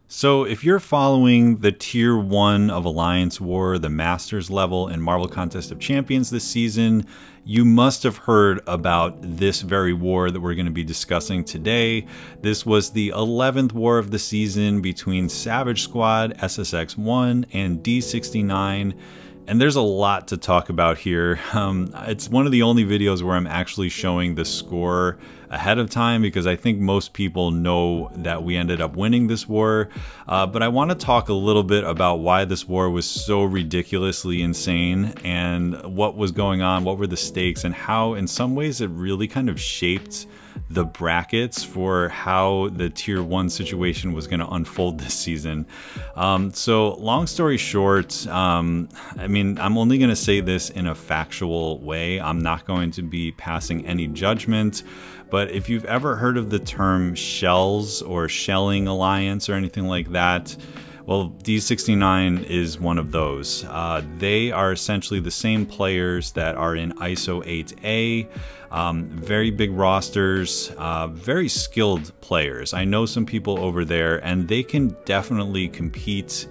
So if you're following the Tier 1 of Alliance War, the Masters level in Marvel Contest of Champions this season, you must have heard about this very war that we're going to be discussing today. This was the 11th war of the season between Savage Squad, SSx-1, and D69. And there's a lot to talk about here. It's one of the only videos where I'm actually showing the score ahead of time because I think most people know that we ended up winning this war. But I want to talk a little bit about why this war was so ridiculously insane and what was going on, what were the stakes, and how in some ways it really kind of shaped the brackets for how the Tier 1 situation was going to unfold this season. So long story short, I mean, I'm only going to say this in a factual way. I'm not going to be passing any judgment. But if you've ever heard of the term shells or shelling alliance or anything like that, well, D69 is one of those. They are essentially the same players that are in ISO 8A, very big rosters, very skilled players. I know some people over there and they can definitely compete.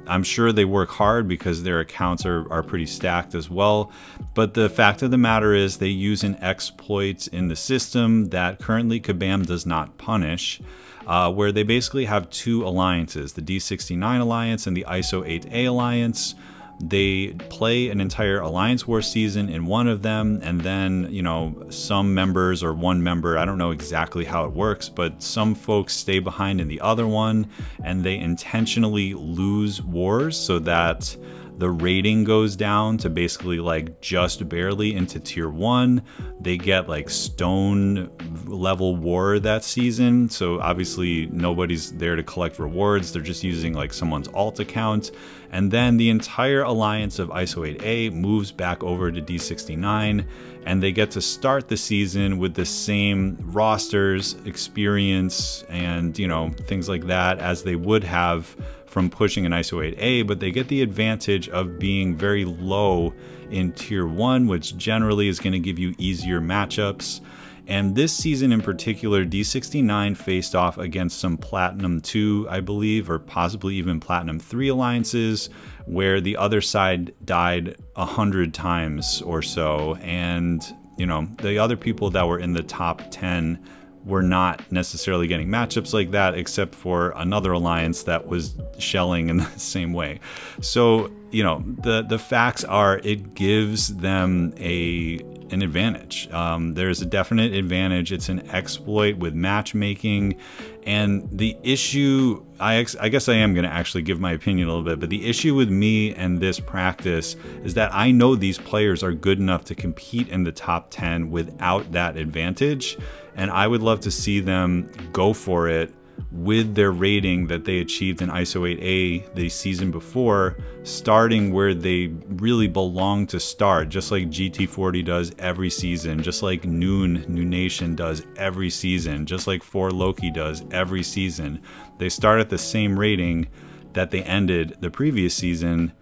I'm sure they work hard because their accounts are pretty stacked as well. But the fact of the matter is they use an exploit in the system that currently Kabam does not punish, where they basically have two alliances, the D69 Alliance and the ISO 8A Alliance. They play an entire Alliance War season in one of them, and then, you know, some members or one member, I don't know exactly how it works, but some folks stay behind in the other one, and they intentionally lose wars so that the rating goes down to basically like just barely into Tier 1. They get like stone level war that season. So obviously nobody's there to collect rewards. They're just using like someone's alt account. And then the entire alliance of ISO 8A moves back over to D69 and they get to start the season with the same rosters, experience, and, you know, things like that as they would have from pushing an ISO 8A, but they get the advantage of being very low in Tier 1, which generally is going to give you easier matchups. And this season in particular, D69 faced off against some Platinum 2, I believe, or possibly even Platinum 3 alliances, where the other side died 100 times or so. And, you know, the other people that were in the top 10 were not necessarily getting matchups like that, except for another alliance that was shelling in the same way. So, you know, the facts are it gives them an advantage. There's a definite advantage. It's an exploit with matchmaking. And the issue, I guess I am going to actually give my opinion a little bit, but the issue with me and this practice is that I know these players are good enough to compete in the top 10 without that advantage. And I would love to see them go for it with their rating that they achieved in ISO 8A the season before, starting where they really belong to start, just like GT40 does every season, just like New Nation does every season, just like 4 Loki does every season. They start at the same rating that they ended the previous season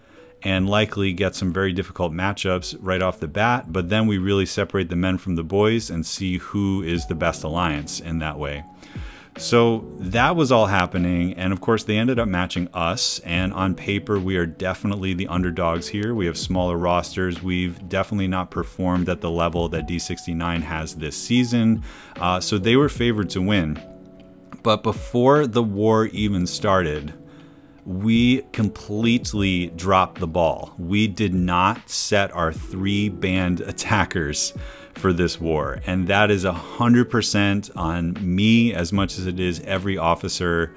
and likely get some very difficult matchups right off the bat, but then we really separate the men from the boys and see who is the best alliance in that way. So that was all happening, and of course they ended up matching us, and on paper we are definitely the underdogs here. We have smaller rosters. We've definitely not performed at the level that D69 has this season, so they were favored to win. But before the war even started, we completely dropped the ball. We did not set our 3 banned attackers for this war, and that is 100% on me as much as it is every officer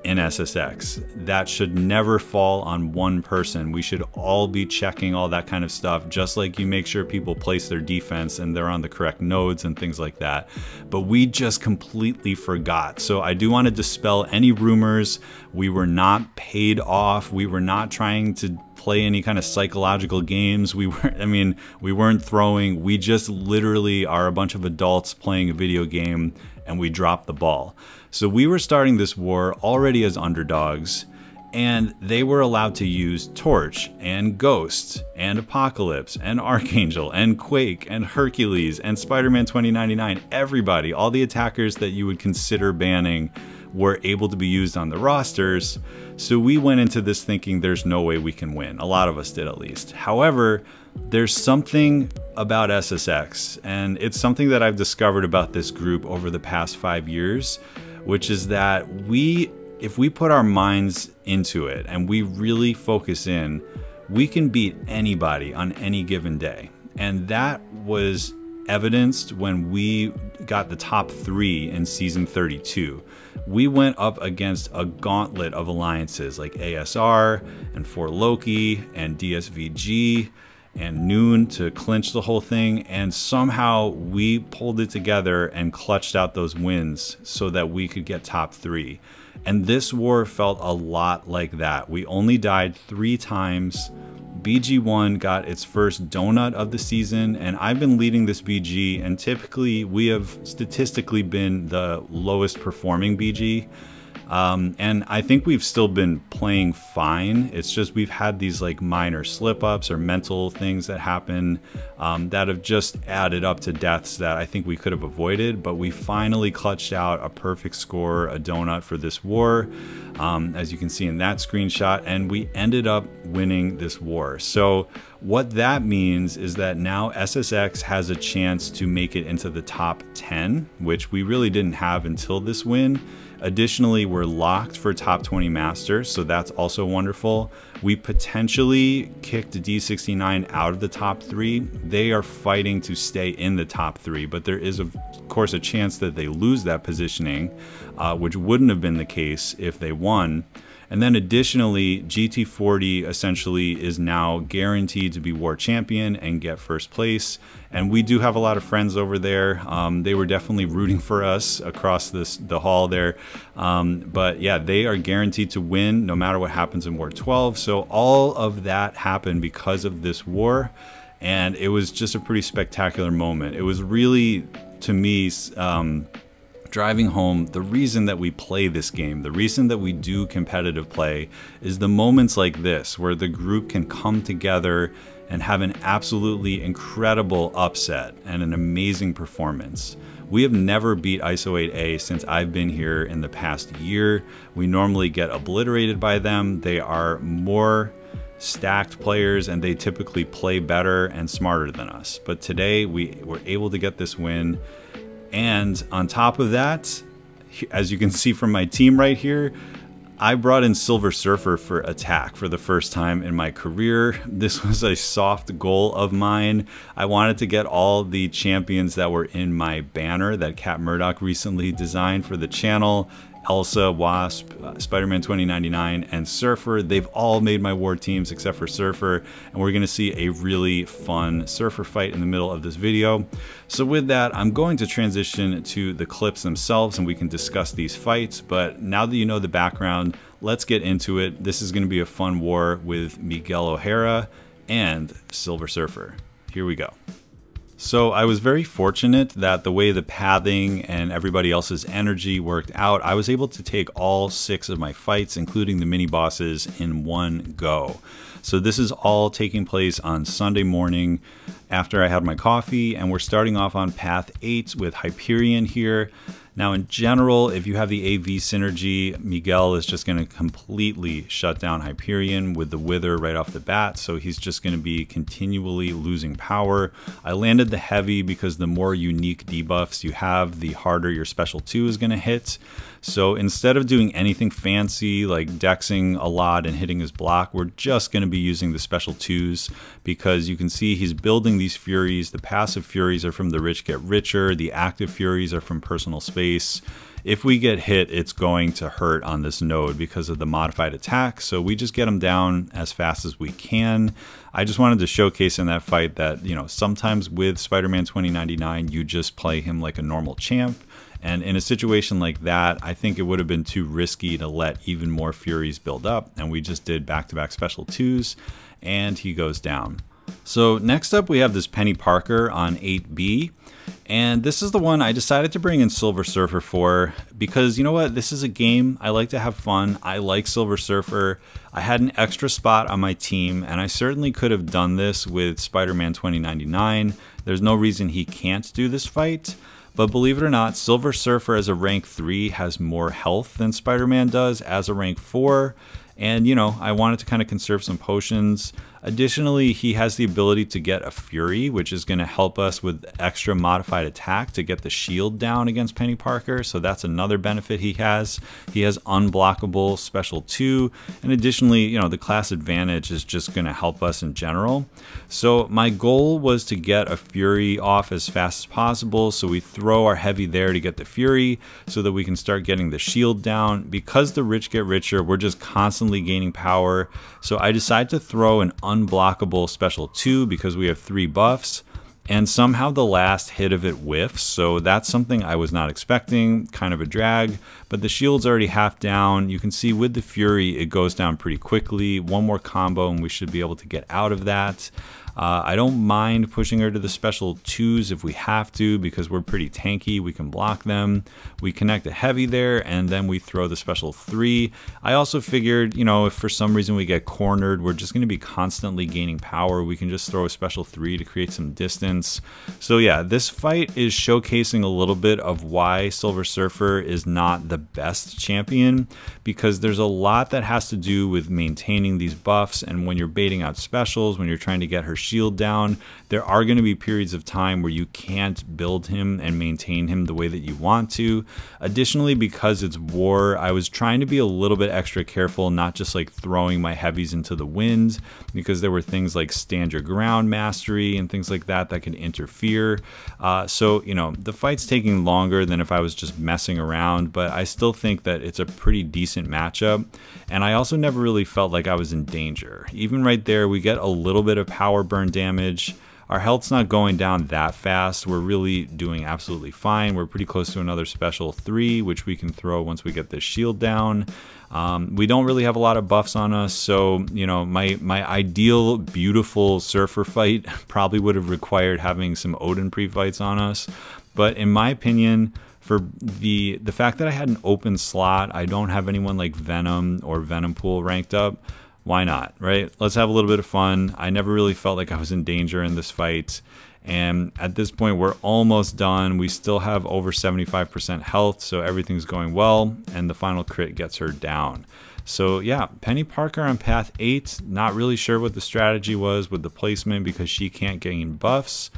in SSx. That should never fall on one person. We should all be checking all that kind of stuff, just like you make sure people place their defense and they're on the correct nodes and things like that. But we just completely forgot. So I do want to dispel any rumors. We were not paid off. We were not trying to play any kind of psychological games. We weren't throwing. We just literally are a bunch of adults playing a video game, and we dropped the ball. So we were starting this war already as underdogs, and they were allowed to use Torch and Ghost and Apocalypse and Archangel and Quake and Hercules and Spider-Man 2099. Everybody, all the attackers that you would consider banning were able to be used on the rosters. So we went into this thinking there's no way we can win. A lot of us did, at least. However, there's something about SSx, and it's something that I've discovered about this group over the past 5 years, which is that if we put our minds into it and we really focus in, we can beat anybody on any given day. And that was evidenced when we got the top 3 in season 32. We went up against a gauntlet of alliances like ASR and 4Loki and DSVG and Noon to clinch the whole thing, and somehow we pulled it together and clutched out those wins so that we could get top 3. And this war felt a lot like that. We only died 3 times. BG1 got its first donut of the season, and I've been leading this BG, and typically we have statistically been the lowest performing BG. And I think we've still been playing fine. It's just we've had these like minor slip-ups or mental things that happen that have just added up to deaths that I think we could have avoided. But we finally clutched out a perfect score, a donut for this war, as you can see in that screenshot, and we ended up winning this war. So what that means is that now SSx has a chance to make it into the top 10, which we really didn't have until this win. Additionally, we're locked for top 20 masters, so that's also wonderful. We potentially kicked D69 out of the top 3. They are fighting to stay in the top 3, but there is of course a chance that they lose that positioning, which wouldn't have been the case if they won. And then additionally, GT40 essentially is now guaranteed to be war champion and get first place. And we do have a lot of friends over there. They were definitely rooting for us across the hall there. But yeah, they are guaranteed to win no matter what happens in War 12. So all of that happened because of this war. And it was just a pretty spectacular moment. It was really, to me, driving home the reason that we play this game, the reason that we do competitive play, is the moments like this where the group can come together and have an absolutely incredible upset and an amazing performance. We have never beat ISO 8A since I've been here in the past year. We normally get obliterated by them. They are more stacked players and they typically play better and smarter than us. But today we were able to get this win. And on top of that, as you can see from my team right here, I brought in Silver Surfer for attack for the first time in my career. This was a soft goal of mine. I wanted to get all the champions that were in my banner that Cat Murdock recently designed for the channel. Elsa, Wasp, Spider-Man 2099, and Surfer. They've all made my war teams except for Surfer, and we're going to see a really fun Surfer fight in the middle of this video. So with that, I'm going to transition to the clips themselves and we can discuss these fights, but now that you know the background, let's get into it. This is going to be a fun war with Miguel O'Hara and Silver Surfer. Here we go. So I was very fortunate that the way the pathing and everybody else's energy worked out, I was able to take all 6 of my fights, including the mini bosses, in one go. So this is all taking place on Sunday morning after I had my coffee, and we're starting off on path 8 with Hyperion here. Now in general, if you have the AV synergy, Miguel is just going to completely shut down Hyperion with the Wither right off the bat, so he's just going to be continually losing power. I landed the heavy because the more unique debuffs you have, the harder your special 2 is going to hit. So instead of doing anything fancy like dexing a lot and hitting his block, we're just going to be using the special 2s because you can see he's building these Furies. The passive Furies are from the Rich Get Richer, the active Furies are from Personal Space. If we get hit, it's going to hurt on this node because of the modified attack, so we just get him down as fast as we can. I just wanted to showcase in that fight that, you know, sometimes with Spider-Man 2099, you just play him like a normal champ. And in a situation like that, I think it would have been too risky to let even more Furies build up. And we just did back-to-back special 2s, and he goes down. So next up, we have this Peni Parker on 8B. And this is the one I decided to bring in Silver Surfer for because, you know what, this is a game. I like to have fun. I like Silver Surfer. I had an extra spot on my team, and I certainly could have done this with Spider-Man 2099. There's no reason he can't do this fight. But believe it or not, Silver Surfer as a rank 3 has more health than Spider-Man does as a rank 4. And, you know, I wanted to kind of conserve some potions. Additionally, he has the ability to get a Fury, which is going to help us with extra modified attack to get the shield down against Peni Parker. So that's another benefit he has. He has unblockable special 2. And additionally, you know, the class advantage is just going to help us in general. So my goal was to get a Fury off as fast as possible. So we throw our heavy there to get the Fury so that we can start getting the shield down. Because the rich get richer, we're just constantly gaining power. So I decided to throw an unblockable special 2 because we have 3 buffs, and somehow the last hit of it whiffs, so that's something I was not expecting, kind of a drag, but the shield's already half down. You can see with the Fury it goes down pretty quickly. One more combo and we should be able to get out of that. I don't mind pushing her to the special 2s if we have to, because we're pretty tanky, we can block them. We connect a heavy there, and then we throw the special 3. I also figured, you know, if for some reason we get cornered, we're just going to be constantly gaining power. We can just throw a special 3 to create some distance. So yeah, this fight is showcasing a little bit of why Silver Surfer is not the best champion, because there's a lot that has to do with maintaining these buffs, and when you're baiting out specials, when you're trying to get her shield down, there are going to be periods of time where you can't build him and maintain him the way that you want to. Additionally, because it's war, I was trying to be a little bit extra careful, not just like throwing my heavies into the wind, because there were things like stand your ground mastery and things like that that could interfere. So, you know, the fight's taking longer than if I was just messing around, but I still think that it's a pretty decent matchup. And I also never really felt like I was in danger. Even right there, we get a little bit of power burn damage. Our health's not going down that fast. We're really doing absolutely fine. We're pretty close to another special 3, which we can throw once we get this shield down. We don't really have a lot of buffs on us, so, you know, my ideal beautiful Surfer fight probably would have required having some Odin pre-fights on us. But in my opinion, for the fact that I had an open slot, I don't have anyone like Venom or Venompool ranked up. Why not, right? Let's have a little bit of fun. I never really felt like I was in danger in this fight. And at this point, we're almost done. We still have over 75% health, so everything's going well. And the final crit gets her down. So yeah, Peni Parker on path 8. Not really sure what the strategy was with the placement because she can't gain buffs.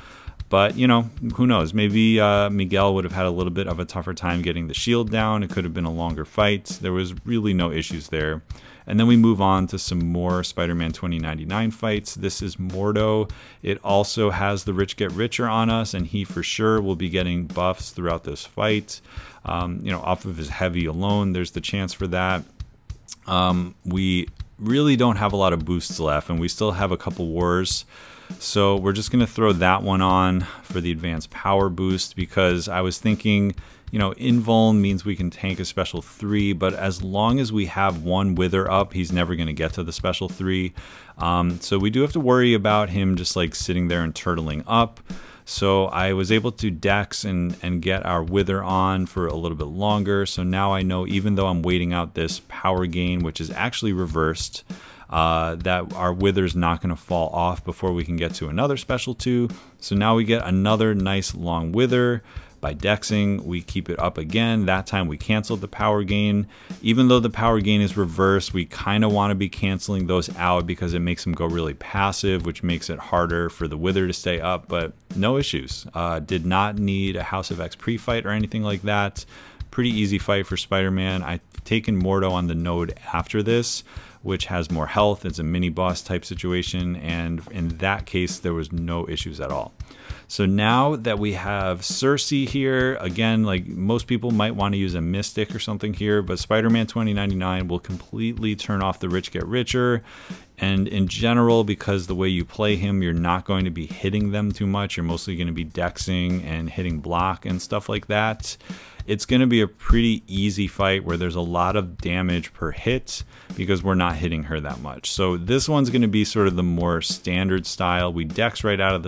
But, you know, who knows? Maybe Miguel would have had a little bit of a tougher time getting the shield down. It could have been a longer fight. There was really no issues there. And then we move on to some more Spider-Man 2099 fights. This is Mordo. It also has the rich get richer on us, and he for sure will be getting buffs throughout this fight. You know, off of his heavy alone, there's the chance for that. We really don't have a lot of boosts left, and we still have a couple wars. So we're just going to throw that one on for the advanced power boost, because I was thinking, you know, invuln means we can tank a special 3, but as long as we have one wither up, he's never going to get to the special 3. So we do have to worry about him just like sitting there and turtling up. So I was able to dex and get our wither on for a little bit longer. So now I know, even though I'm waiting out this power gain, which is actually reversed, that our wither's not going to fall off before we can get to another special 2. So now we get another nice long wither. By dexing, we keep it up again. That time we canceled the power gain. Even though the power gain is reversed, we kind of want to be canceling those out because it makes them go really passive, which makes it harder for the wither to stay up, but no issues. Did not need a House of X pre-fight or anything like that. Pretty easy fight for Spider-Man. I've taken Mordo on the node after this, which has more health. It's a mini boss type situation, and in that case there was no issues at all. So now that we have Sersi here, again, like most people might want to use a Mystic or something here, but Spider-Man 2099 will completely turn off the rich get richer. And in general, because the way you play him, you're not going to be hitting them too much. You're mostly going to be dexing and hitting block and stuff like that. It's going to be a pretty easy fight where there's a lot of damage per hit because we're not hitting her that much. So this one's going to be sort of the more standard style. We dex right out of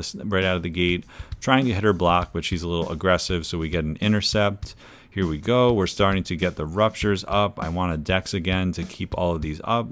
the gate, trying to hit her block, but she's a little aggressive, so we get an intercept. Here we go. We're starting to get the ruptures up. I want to dex again to keep all of these up.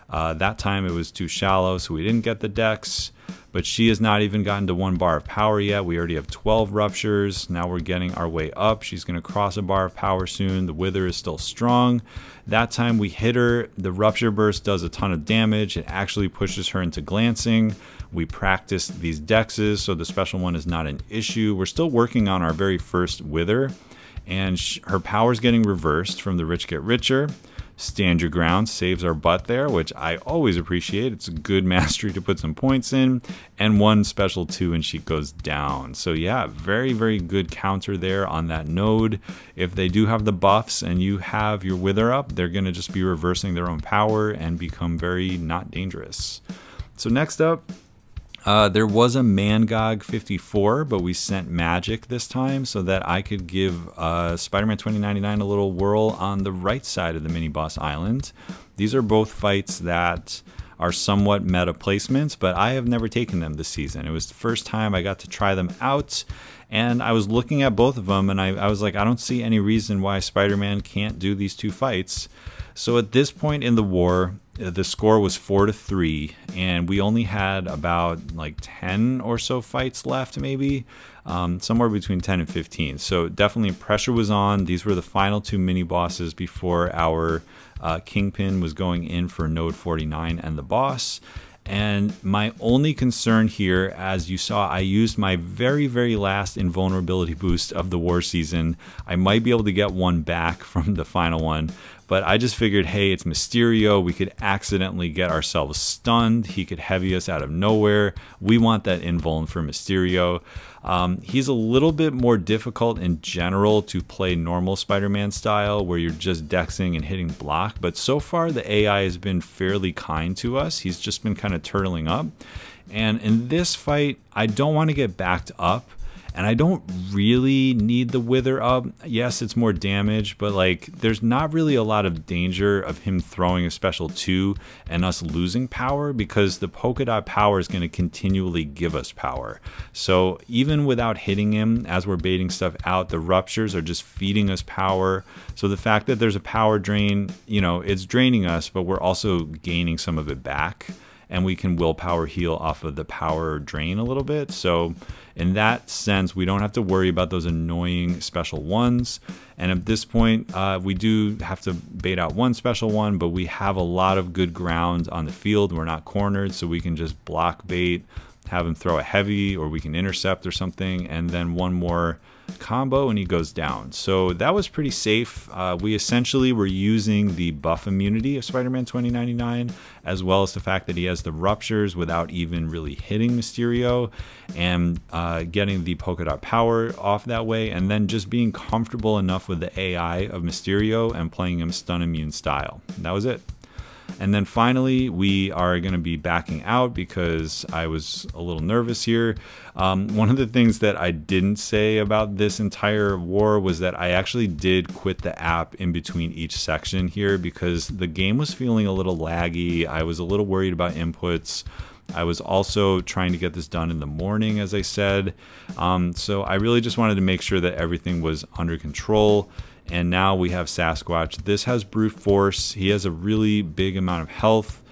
That time it was too shallow, so we didn't get the dex. but she has not even gotten to 1 bar of power yet. We already have 12 ruptures. Now we're getting our way up. She's going to cross a bar of power soon. The wither is still strong. That time we hit her. The rupture burst does a ton of damage. It actually pushes her into glancing. We practiced these dexes, so the special one is not an issue. We're still working on our very first wither, and her power's getting reversed from the rich get richer. Stand your ground saves our butt there, which I always appreciate. It's a good mastery to put some points in, and 1 special 2 and she goes down. So yeah, very, very good counter there on that node. If they do have the buffs and you have your wither up, they're going to just be reversing their own power and become very not dangerous. So next up, there was a Mangog 54, but we sent magic this time so that I could give Spider-Man 2099 a little whirl on the right side of the mini-boss island. These are both fights that are somewhat meta placements, but I have never taken them this season. It was the first time I got to try them out, and I was looking at both of them, and I was like, I don't see any reason why Spider-Man can't do these 2 fights. So at this point in the war, the score was 4-3, and we only had about like 10 or so fights left, maybe somewhere between 10 and 15. So definitely pressure was on. These were the final 2 mini bosses before our Kingpin was going in for node 49 and the boss. And my only concern here, as you saw, I used my very, very last invulnerability boost of the war season. I might be able to get 1 back from the final one, but I just figured, hey, it's Mysterio. We could accidentally get ourselves stunned. He could heavy us out of nowhere. We want that invuln for Mysterio. He's a little bit more difficult in general to play normal Spider-Man style, where you're just dexing and hitting block, but so far the AI has been fairly kind to us. He's just been kind of turtling up, and in this fight I don't want to get backed up, and I don't really need the wither up. Yes, it's more damage, but like there's not really a lot of danger of him throwing a special 2 and us losing power, because the polka dot power is going to continually give us power. So even without hitting him, as we're baiting stuff out, the ruptures are just feeding us power. So the fact that there's a power drain, you know, it's draining us, but we're also gaining some of it back, and we can willpower heal off of the power drain a little bit. So in that sense, we don't have to worry about those annoying special 1s. And at this point, we do have to bait out 1 special 1, but we have a lot of good ground on the field. We're not cornered, so we can just block bait, have him throw a heavy, or we can intercept or something, and then 1 more combo and he goes down. So that was pretty safe. We essentially were using the buff immunity of Spider-Man 2099, as well as the fact that he has the ruptures without even really hitting Mysterio, and getting the polka dot power off that way, and then just being comfortable enough with the AI of Mysterio and playing him stun immune style. That was it. And then finally, we are going to be backing out because I was a little nervous here. One of the things that I didn't say about this entire war was that I actually did quit the app in between each section here, because the game was feeling a little laggy. I was a little worried about inputs. I was also trying to get this done in the morning, as I said. So I really just wanted to make sure that everything was under control. And now we have Sasquatch. This has brute force. He has a really big amount of health.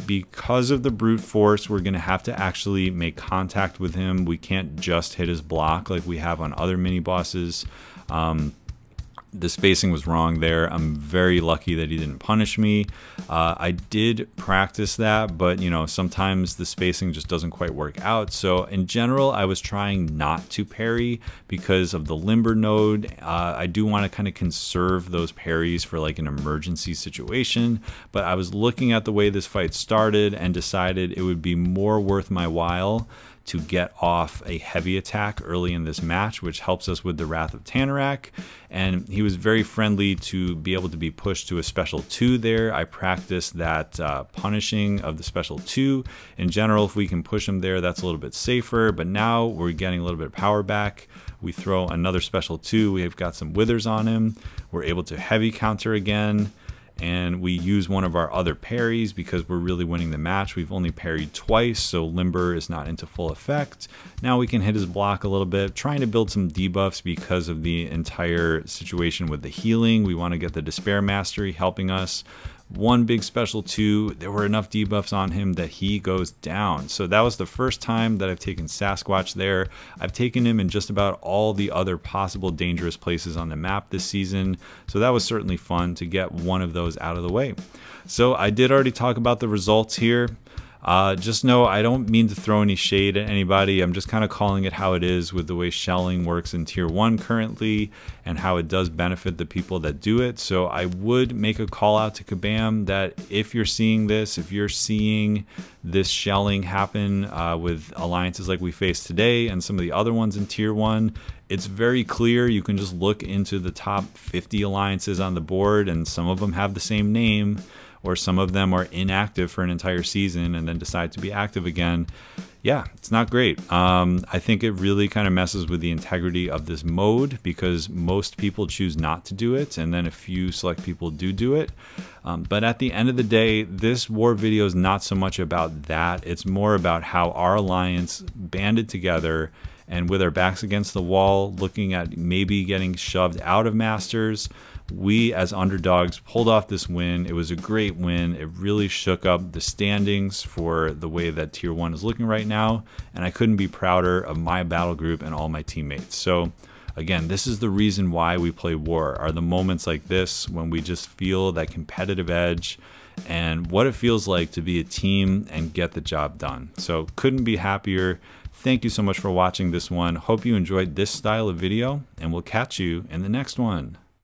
Because of the brute force, we're going to have to actually make contact with him. We can't just hit his block like we have on other mini bosses. The spacing was wrong there. I'm very lucky that he didn't punish me. I did practice that, but you know, sometimes the spacing just doesn't quite work out. So in general, I was trying not to parry because of the limber node. I do want to kind of conserve those parries for like an emergency situation, but I was looking at the way this fight started and decided it would be more worth my while to get off a heavy attack early in this match, which helps us with the Wrath of Tanarak. And he was very friendly to be able to be pushed to a special 2 there. I practiced that punishing of the special 2. In general, if we can push him there, that's a little bit safer, but now we're getting a little bit of power back. We throw another special 2. We've got some withers on him. We're able to heavy counter again. And we use one of our other parries because we're really winning the match. We've only parried twice, so limber is not into full effect. Now we can hit his block a little bit, trying to build some debuffs because of the entire situation with the healing. We want to get the Despair Mastery helping us. 1 big special 2, there were enough debuffs on him that he goes down. So that was the first time that I've taken Sasquatch there. I've taken him in just about all the other possible dangerous places on the map this season. So that was certainly fun to get one of those out of the way. So I did already talk about the results here. Just know I don't mean to throw any shade at anybody. I'm just kind of calling it how it is with the way shelling works in Tier 1 currently and how it does benefit the people that do it. So I would make a call out to Kabam that if you're seeing this, if you're seeing this shelling happen with alliances like we face today and some of the other ones in Tier 1, it's very clear. You can just look into the top 50 alliances on the board and some of them have the same name, or some of them are inactive for an entire season and then decide to be active again. Yeah, it's not great. I think it really kind of messes with the integrity of this mode because most people choose not to do it and then a few select people do it. But at the end of the day, this war video is not so much about that. It's more about how our alliance banded together and with our backs against the wall, looking at maybe getting shoved out of Masters, we as underdogs pulled off this win. It was a great win. It really shook up the standings for the way that Tier 1 is looking right now, and I couldn't be prouder of my battle group and all my teammates. So again, this is the reason why we play war, are the moments like this when we just feel that competitive edge and what it feels like to be a team and get the job done. So couldn't be happier. Thank you so much for watching this one. Hope you enjoyed this style of video, and we'll catch you in the next one.